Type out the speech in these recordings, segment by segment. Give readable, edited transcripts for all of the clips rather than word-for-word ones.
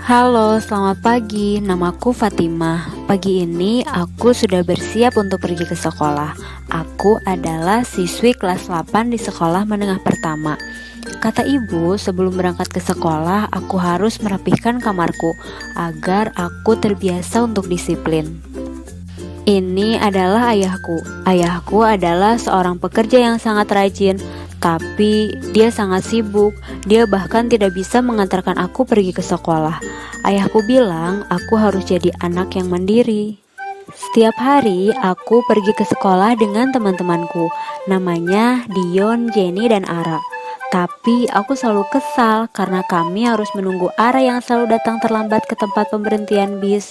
Halo, selamat pagi. Namaku Fatimah. Pagi ini aku sudah bersiap untuk pergi ke sekolah. Aku adalah siswi kelas 8 di sekolah menengah pertama. Kata ibu, sebelum berangkat ke sekolah, aku harus merapihkan kamarku agar aku terbiasa untuk disiplin. Ini adalah ayahku. Ayahku adalah seorang pekerja yang sangat rajin, tapi dia sangat sibuk. Dia bahkan tidak bisa mengantarkan aku pergi ke sekolah. Ayahku bilang aku harus jadi anak yang mandiri. Setiap hari aku pergi ke sekolah dengan teman-temanku. Namanya Dion, Jenny, dan Ara. Tapi aku selalu kesal karena kami harus menunggu Ara yang selalu datang terlambat ke tempat pemberhentian bis.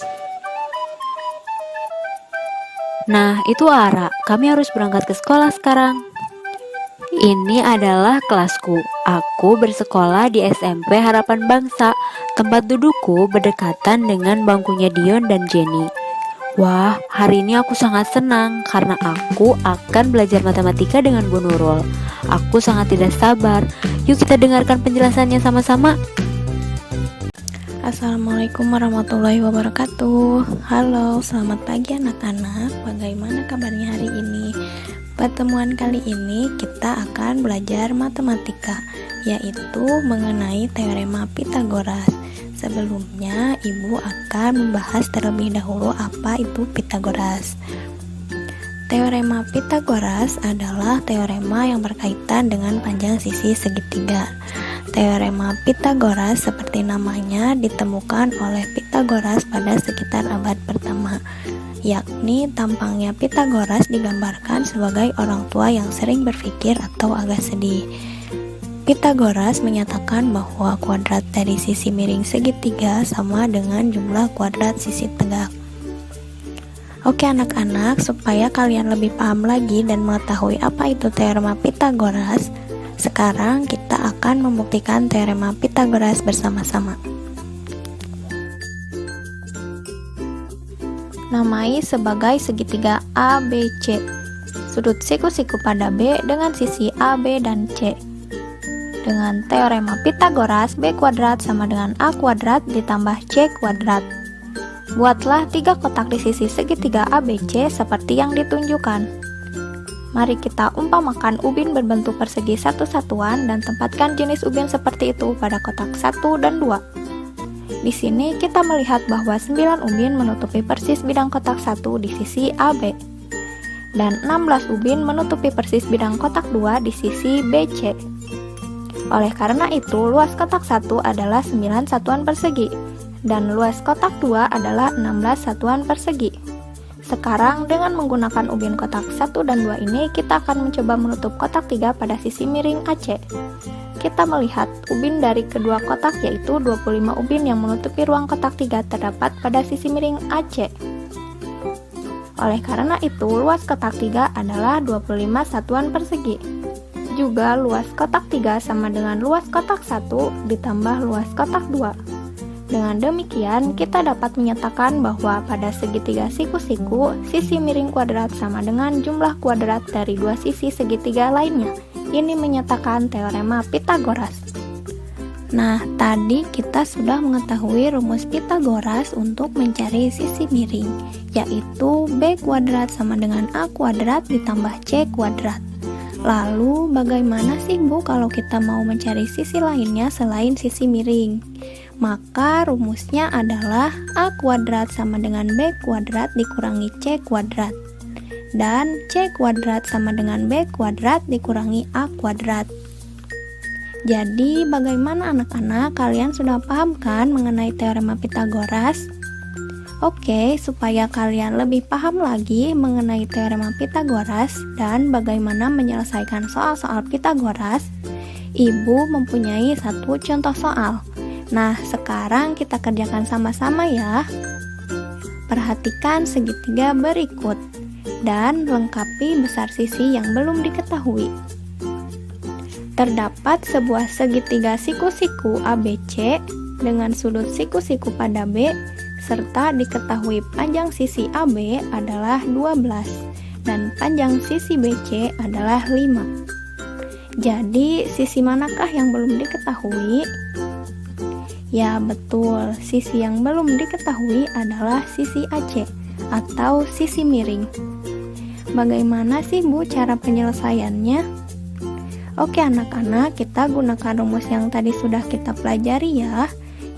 Nah, itu Ara. Kami harus berangkat ke sekolah sekarang. Ini adalah kelasku. Aku bersekolah di SMP Harapan Bangsa. Tempat dudukku berdekatan dengan bangkunya Dion dan Jenny. Wah, hari ini aku sangat senang karena aku akan belajar matematika dengan Bu Nurul. Aku sangat tidak sabar. Yuk kita dengarkan penjelasannya sama-sama. Assalamualaikum warahmatullahi wabarakatuh. Halo, selamat pagi anak-anak. Bagaimana kabarnya hari ini? Pertemuan kali ini kita akan belajar matematika, yaitu mengenai teorema Pythagoras. Sebelumnya, Ibu akan membahas terlebih dahulu apa itu Pythagoras. Teorema Pythagoras adalah teorema yang berkaitan dengan panjang sisi segitiga. Teorema Pythagoras seperti namanya ditemukan oleh Pythagoras pada sekitar abad pertama, yakni tampangnya Pythagoras digambarkan sebagai orang tua yang sering berpikir atau agak sedih. Pythagoras menyatakan bahwa kuadrat dari sisi miring segitiga sama dengan jumlah kuadrat sisi tegak. Oke anak-anak, supaya kalian lebih paham lagi dan mengetahui apa itu teorema Pythagoras, sekarang kita akan membuktikan teorema Pythagoras bersama-sama. Namai sebagai segitiga ABC. Sudut siku-siku pada B dengan sisi AB dan C. Dengan teorema Pythagoras, B kuadrat sama dengan A kuadrat ditambah C kuadrat. Buatlah 3 kotak di sisi segitiga ABC seperti yang ditunjukkan. Mari kita umpamakan ubin berbentuk persegi satu satuan dan tempatkan jenis ubin seperti itu pada kotak 1 dan 2. Di sini kita melihat bahwa 9 ubin menutupi persis bidang kotak 1 di sisi AB dan 16 ubin menutupi persis bidang kotak 2 di sisi BC. Oleh karena itu, luas kotak 1 adalah 9 satuan persegi dan luas kotak 2 adalah 16 satuan persegi. Sekarang dengan menggunakan ubin kotak 1 dan 2 ini, kita akan mencoba menutup kotak 3 pada sisi miring AC. Kita melihat ubin dari kedua kotak yaitu 25 ubin yang menutupi ruang kotak 3 terdapat pada sisi miring AC. Oleh karena itu, luas kotak 3 adalah 25 satuan persegi. Juga luas kotak 3 sama dengan luas kotak 1 ditambah luas kotak 2. Dengan demikian, kita dapat menyatakan bahwa pada segitiga siku-siku, sisi miring kuadrat sama dengan jumlah kuadrat dari dua sisi segitiga lainnya. Ini menyatakan teorema Pythagoras. Nah, tadi kita sudah mengetahui rumus Pythagoras untuk mencari sisi miring, yaitu B kuadrat sama dengan A kuadrat ditambah C kuadrat. Lalu, bagaimana sih Bu kalau kita mau mencari sisi lainnya selain sisi miring? Maka rumusnya adalah A kuadrat sama dengan B kuadrat dikurangi C kuadrat. Dan C kuadrat sama dengan B kuadrat dikurangi A kuadrat. Jadi bagaimana anak-anak, kalian sudah paham kan mengenai teorema Pythagoras? Oke, supaya kalian lebih paham lagi mengenai teorema Pythagoras dan bagaimana menyelesaikan soal-soal Pythagoras, Ibu mempunyai satu contoh soal. Nah, sekarang kita kerjakan sama-sama ya. Perhatikan segitiga berikut dan lengkapi besar sisi yang belum diketahui. Terdapat sebuah segitiga siku-siku ABC dengan sudut siku-siku pada B serta diketahui panjang sisi AB adalah 12 dan panjang sisi BC adalah 5. Jadi, sisi manakah yang belum diketahui? Ya betul, sisi yang belum diketahui adalah sisi AC atau sisi miring. Bagaimana sih Bu cara penyelesaiannya? Oke anak-anak, kita gunakan rumus yang tadi sudah kita pelajari ya,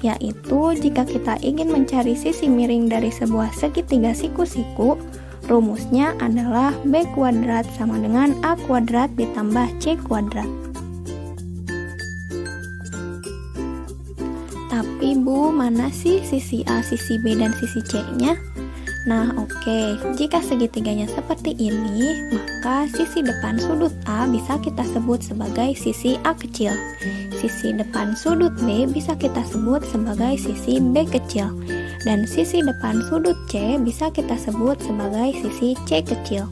yaitu jika kita ingin mencari sisi miring dari sebuah segitiga siku-siku, rumusnya adalah B kuadrat sama dengan A kuadrat ditambah C kuadrat. Tapi Bu, mana sih sisi A, sisi B, dan sisi C-nya? Nah oke, jika segitiganya seperti ini, maka sisi depan sudut A bisa kita sebut sebagai sisi A kecil. Sisi depan sudut B bisa kita sebut sebagai sisi B kecil. Dan sisi depan sudut C bisa kita sebut sebagai sisi C kecil.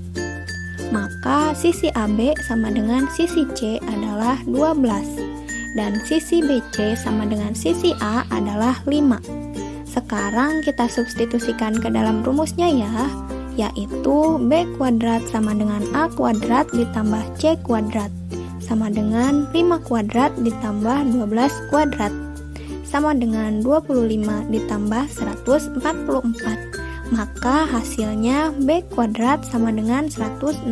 Maka sisi AB sama dengan sisi C adalah 12. Dan sisi BC sama dengan sisi A adalah 5. Sekarang kita substitusikan ke dalam rumusnya ya, yaitu B kuadrat sama dengan A kuadrat ditambah C kuadrat sama dengan 5 kuadrat ditambah 12 kuadrat sama dengan 25 ditambah 144. Maka hasilnya B kuadrat sama dengan 169.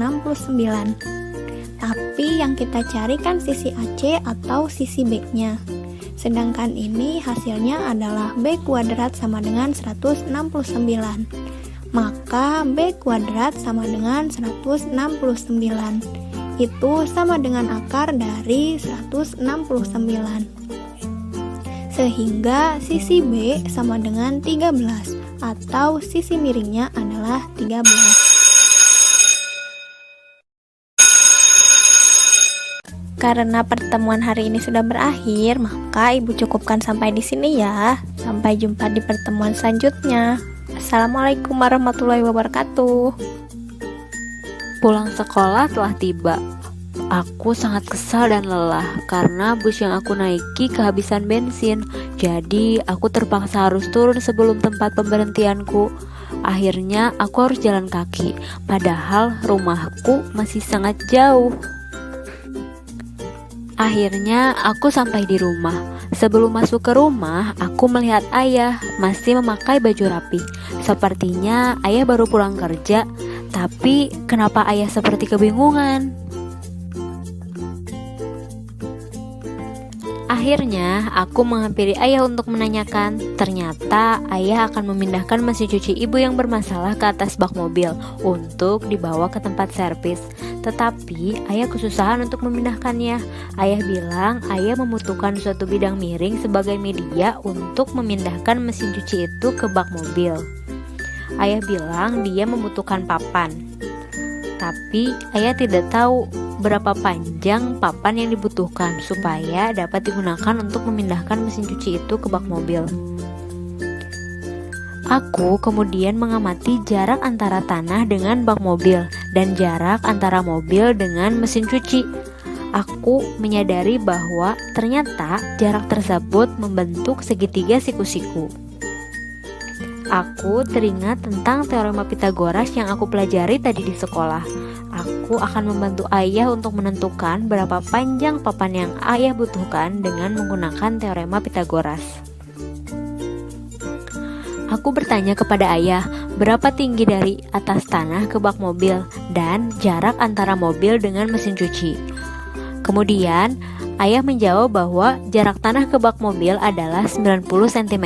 Tapi yang kita cari kan sisi AC atau sisi B-nya. Sedangkan ini hasilnya adalah B kuadrat sama dengan 169. Maka B kuadrat sama dengan 169. Itu sama dengan akar dari 169. Sehingga sisi B sama dengan 13 atau sisi miringnya adalah 13. Karena pertemuan hari ini sudah berakhir, maka Ibu cukupkan sampai di sini ya. Sampai jumpa di pertemuan selanjutnya. Assalamualaikum warahmatullahi wabarakatuh. Pulang sekolah telah tiba. Aku sangat kesal dan lelah karena bus yang aku naiki kehabisan bensin. Jadi aku terpaksa harus turun sebelum tempat pemberhentianku. Akhirnya aku harus jalan kaki, padahal rumahku masih sangat jauh. Akhirnya aku sampai di rumah. Sebelum masuk ke rumah, aku melihat ayah masih memakai baju rapi. Sepertinya ayah baru pulang kerja. Tapi kenapa ayah seperti kebingungan? Akhirnya aku menghampiri ayah untuk menanyakan. Ternyata ayah akan memindahkan mesin cuci ibu yang bermasalah ke atas bak mobil untuk dibawa ke tempat servis. Tetapi ayah kesusahan untuk memindahkannya. Ayah bilang ayah membutuhkan suatu bidang miring sebagai media untuk memindahkan mesin cuci itu ke bak mobil. Ayah bilang dia membutuhkan papan. Tapi ayah tidak tahu berapa panjang papan yang dibutuhkan supaya dapat digunakan untuk memindahkan mesin cuci itu ke bak mobil. Aku kemudian mengamati jarak antara tanah dengan bak mobil dan jarak antara mobil dengan mesin cuci. Aku menyadari bahwa ternyata jarak tersebut membentuk segitiga siku-siku. Aku teringat tentang teorema Pitagoras yang aku pelajari tadi di sekolah. Aku akan membantu ayah untuk menentukan berapa panjang papan yang ayah butuhkan dengan menggunakan teorema Pitagoras. Aku bertanya kepada ayah berapa tinggi dari atas tanah ke bak mobil dan jarak antara mobil dengan mesin cuci. Kemudian ayah menjawab bahwa jarak tanah ke bak mobil adalah 90 cm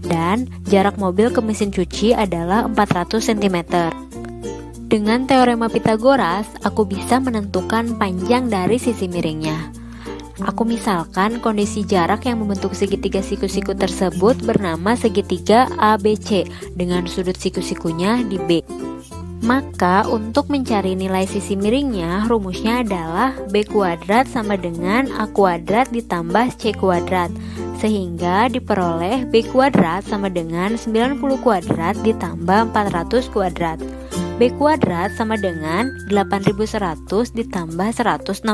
dan jarak mobil ke mesin cuci adalah 400 cm. Dengan teorema Pitagoras, aku bisa menentukan panjang dari sisi miringnya. Aku misalkan kondisi jarak yang membentuk segitiga siku-siku tersebut bernama segitiga ABC dengan sudut siku-sikunya di B. Maka untuk mencari nilai sisi miringnya, rumusnya adalah B kuadrat sama dengan A kuadrat ditambah C kuadrat. Sehingga diperoleh B kuadrat sama dengan 90 kuadrat ditambah 400 kuadrat. B kuadrat sama dengan 8100 ditambah 160.000.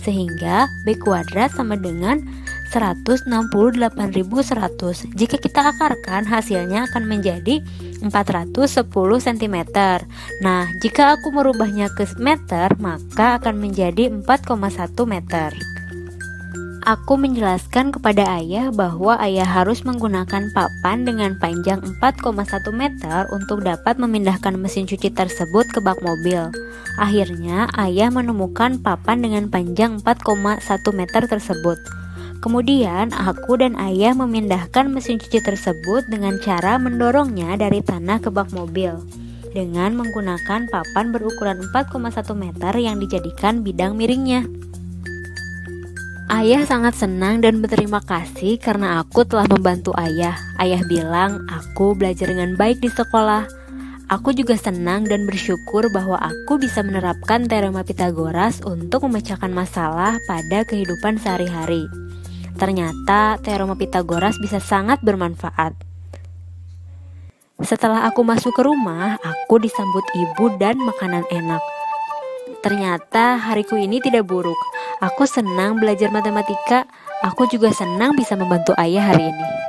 Sehingga B kuadrat sama dengan 168.100. Jika kita akarkan, hasilnya akan menjadi 410 cm. Nah, jika aku merubahnya ke meter, maka akan menjadi 4,1 meter. Aku menjelaskan kepada ayah bahwa ayah harus menggunakan papan dengan panjang 4,1 meter untuk dapat memindahkan mesin cuci tersebut ke bak mobil. Akhirnya, ayah menemukan papan dengan panjang 4,1 meter tersebut. Kemudian, aku dan ayah memindahkan mesin cuci tersebut dengan cara mendorongnya dari tanah ke bak mobil dengan menggunakan papan berukuran 4,1 meter yang dijadikan bidang miringnya. Ayah sangat senang dan berterima kasih karena aku telah membantu ayah. Ayah bilang aku belajar dengan baik di sekolah. Aku juga senang dan bersyukur bahwa aku bisa menerapkan teorema Pitagoras untuk memecahkan masalah pada kehidupan sehari-hari. Ternyata teorema Pitagoras bisa sangat bermanfaat. Setelah aku masuk ke rumah, aku disambut ibu dan makanan enak. Ternyata hariku ini tidak buruk. Aku senang belajar matematika. Aku juga senang bisa membantu ayah hari ini.